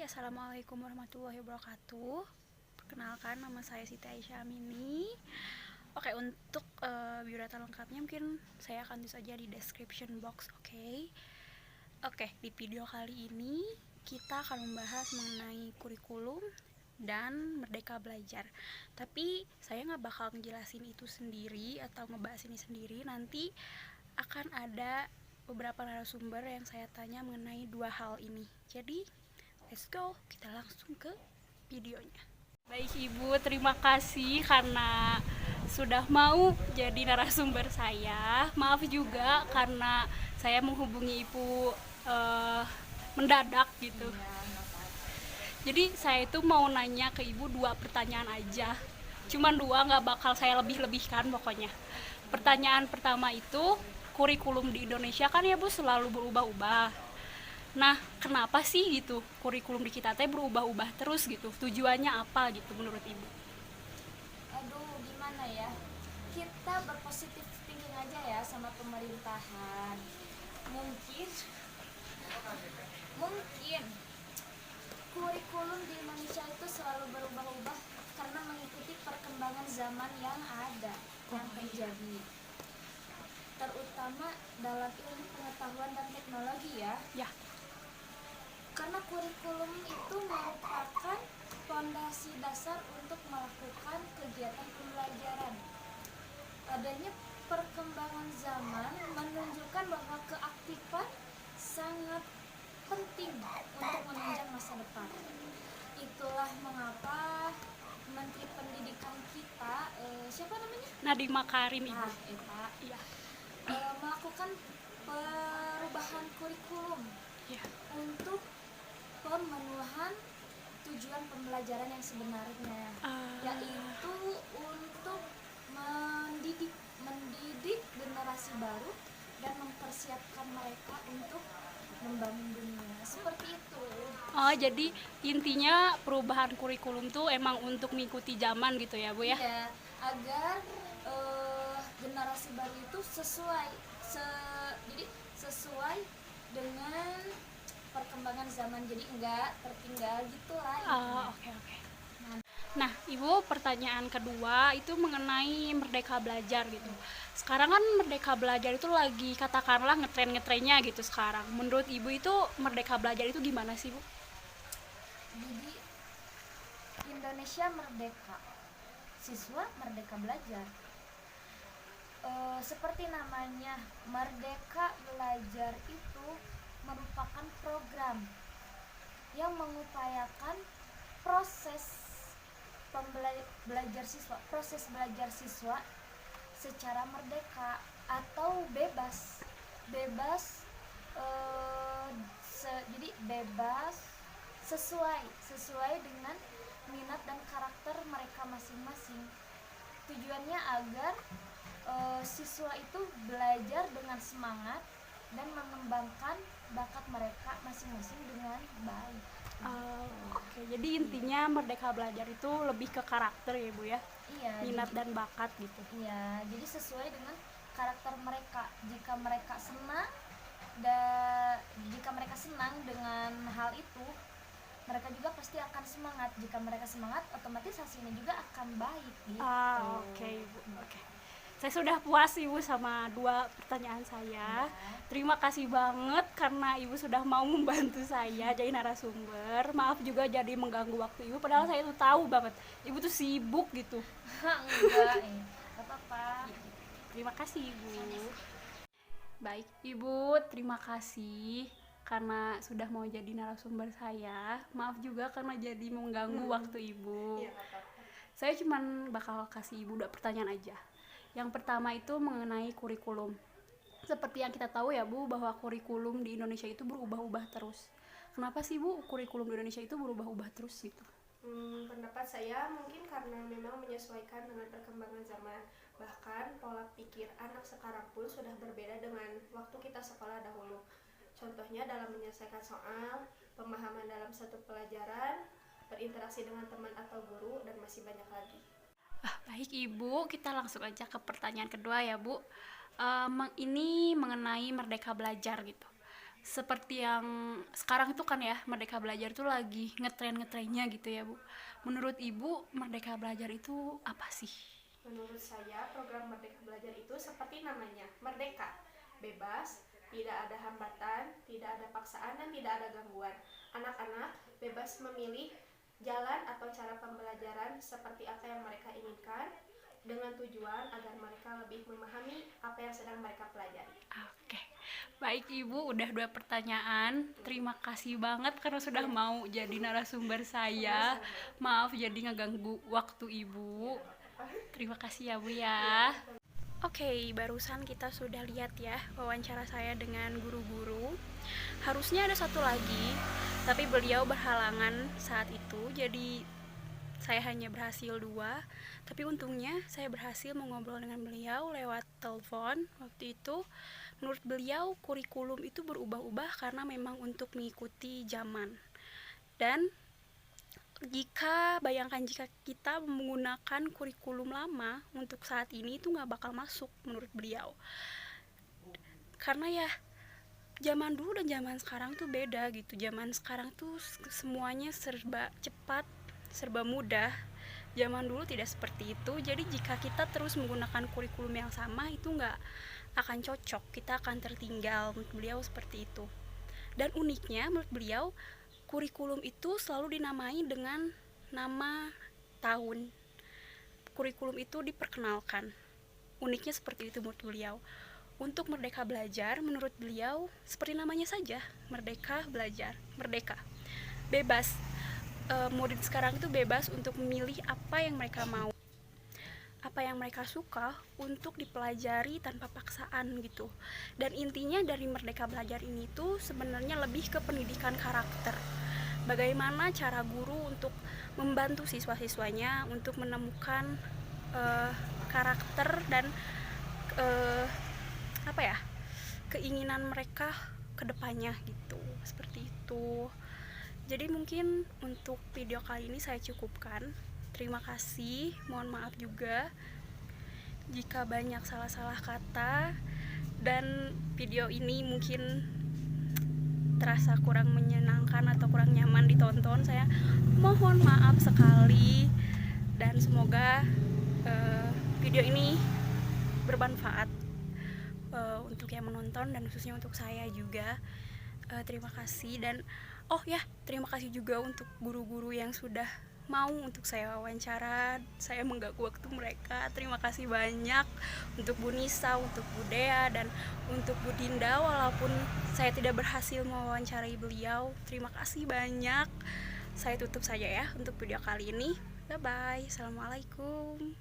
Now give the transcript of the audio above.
Assalamualaikum warahmatullahi wabarakatuh. Perkenalkan, nama saya Siti Aisyah Amini. Oke, untuk biodata lengkapnya mungkin saya akan tulis saja di description box. Oke, di video kali ini kita akan membahas mengenai kurikulum dan Merdeka Belajar. Tapi saya nggak bakal ngejelasin itu sendiri atau ngebahas ini sendiri. Nanti akan ada beberapa narasumber yang saya tanya mengenai dua hal ini. Jadi let's go, kita langsung ke videonya. Baik Ibu, terima kasih karena sudah mau jadi narasumber saya. Maaf juga karena saya menghubungi Ibu mendadak gitu. Jadi saya itu mau nanya ke Ibu 2 pertanyaan aja. Cuman 2, nggak bakal saya lebih-lebihkan pokoknya. Pertanyaan pertama itu, kurikulum di Indonesia kan ya Bu selalu berubah-ubah. Nah, kenapa sih gitu kurikulum di kita teh berubah-ubah terus gitu? Tujuannya apa gitu menurut Ibu? Aduh, gimana ya? Kita berpositif thinking aja ya sama pemerintahan. Mungkin kurikulum di Indonesia itu selalu berubah-ubah karena mengikuti perkembangan zaman yang ada, yang terjadi. Terutama dalam ilmu pengetahuan dan teknologi ya. Ya, Karena kurikulum itu merupakan fondasi dasar untuk melakukan kegiatan pembelajaran. Adanya perkembangan zaman menunjukkan bahwa keaktifan sangat penting untuk menunjang masa depan. Itulah mengapa Menteri Pendidikan kita, siapa namanya? Nadiem Makarim Ibu. Eta, Iya. melakukan perubahan kurikulum Ya. untuk pemenuhan tujuan pembelajaran yang sebenarnya, yaitu untuk mendidik generasi baru dan mempersiapkan mereka untuk membangun dunia. Seperti itu. Oh, jadi intinya perubahan kurikulum tuh emang untuk mengikuti zaman gitu ya, Bu ya? Iya, agar generasi baru itu jadi sesuai dengan perkembangan zaman, jadi enggak tertinggal gitulah. Oke. Nah, Ibu, pertanyaan kedua itu mengenai Merdeka Belajar gitu. Sekarang kan Merdeka Belajar itu lagi katakanlah ngetren-ngetrennya gitu sekarang. Menurut Ibu itu Merdeka Belajar itu gimana sih, Bu? Jadi Indonesia merdeka, siswa merdeka belajar. Seperti namanya, Merdeka Belajar itu merupakan program yang mengupayakan proses proses belajar siswa secara merdeka atau bebas. Jadi bebas sesuai dengan minat dan karakter mereka masing-masing. Tujuannya agar siswa itu belajar dengan semangat dan mengembangkan bakat mereka masing-masing dengan baik. Oke, jadi intinya Merdeka Belajar itu lebih ke karakter ya, Bu ya? Iya, Minat dan bakat gitu. Iya, jadi sesuai dengan karakter mereka. Jika mereka senang dengan hal itu, mereka juga pasti akan semangat. Jika mereka semangat, otomatis hasilnya juga akan baik gitu. Oke, Ibu. Oke. Saya sudah puas Ibu sama 2 pertanyaan saya. Terima kasih banget karena Ibu sudah mau membantu saya jadi narasumber. Maaf juga jadi mengganggu waktu Ibu, padahal saya tuh tahu banget Ibu tuh sibuk gitu. Enggak, gak apa-apa. Terima kasih Ibu. Baik Ibu, terima kasih karena sudah mau jadi narasumber saya. Maaf juga karena jadi mengganggu waktu Ibu. Saya cuman bakal kasih Ibu 2 pertanyaan aja. Yang pertama itu mengenai kurikulum. Seperti yang kita tahu ya Bu, bahwa kurikulum di Indonesia itu berubah-ubah terus. Kenapa sih Bu kurikulum di Indonesia itu berubah-ubah terus gitu? Pendapat saya mungkin karena memang menyesuaikan dengan perkembangan zaman. Bahkan pola pikir anak sekarang pun sudah berbeda dengan waktu kita sekolah dahulu. Contohnya dalam menyelesaikan soal, pemahaman dalam satu pelajaran, berinteraksi dengan teman atau guru, dan masih banyak lagi. Baik Ibu, kita langsung aja ke pertanyaan kedua ya Bu. Ini mengenai Merdeka Belajar gitu. seperti yang sekarang itu kan ya, Merdeka Belajar itu lagi ngetren-ngetrennya gitu ya Bu. Menurut Ibu, Merdeka Belajar itu apa sih? Menurut saya, program Merdeka Belajar itu seperti namanya, merdeka, bebas, tidak ada hambatan, tidak ada paksaan, dan tidak ada gangguan. Anak-anak bebas memilih jalan atau cara pembelajaran seperti apa yang mereka inginkan, dengan tujuan agar mereka lebih memahami apa yang sedang mereka pelajari. Oke, baik Ibu, udah 2 pertanyaan. Terima kasih banget karena sudah mau jadi narasumber saya. Maaf jadi ngeganggu waktu Ibu. Terima kasih ya Bu ya. Oke, barusan kita sudah lihat ya wawancara saya dengan guru-guru. Harusnya ada satu lagi, tapi beliau berhalangan saat itu, jadi saya hanya berhasil 2. Tapi untungnya saya berhasil mengobrol dengan beliau lewat telepon waktu itu. Menurut beliau kurikulum itu berubah-ubah karena memang untuk mengikuti zaman. Dan bayangkan jika kita menggunakan kurikulum lama untuk saat ini itu nggak bakal masuk menurut beliau. Karena ya zaman dulu dan zaman sekarang tuh beda gitu. Zaman sekarang tuh semuanya serba cepat, serba mudah. Zaman dulu tidak seperti itu. Jadi jika kita terus menggunakan kurikulum yang sama itu nggak akan cocok, kita akan tertinggal. Menurut beliau seperti itu. Dan uniknya menurut beliau kurikulum itu selalu dinamai dengan nama tahun. Kurikulum itu diperkenalkan. Uniknya seperti itu menurut beliau. Untuk Merdeka Belajar, menurut beliau seperti namanya saja, Merdeka Belajar, merdeka, bebas. Murid sekarang itu bebas untuk memilih apa yang mereka mau, apa yang mereka suka untuk dipelajari tanpa paksaan gitu. Dan intinya dari Merdeka Belajar ini tuh sebenarnya lebih ke pendidikan karakter. Bagaimana cara guru untuk membantu siswa-siswanya untuk menemukan karakter dan keinginan mereka ke depannya gitu. Seperti itu. Jadi mungkin untuk video kali ini saya cukupkan. Terima kasih, mohon maaf juga jika banyak salah-salah kata dan video ini mungkin terasa kurang menyenangkan atau kurang nyaman ditonton. Saya mohon maaf sekali dan semoga video ini bermanfaat untuk yang menonton dan khususnya untuk saya juga. Terima kasih dan terima kasih juga untuk guru-guru yang sudah mau untuk saya wawancara, saya mengganggu waktu mereka. Terima kasih banyak untuk Bu Nisa, untuk Bu Dea, dan untuk Bu Dinda. Walaupun saya tidak berhasil mewawancarai beliau, terima kasih banyak. Saya tutup saja ya untuk video kali ini. Bye bye, assalamualaikum.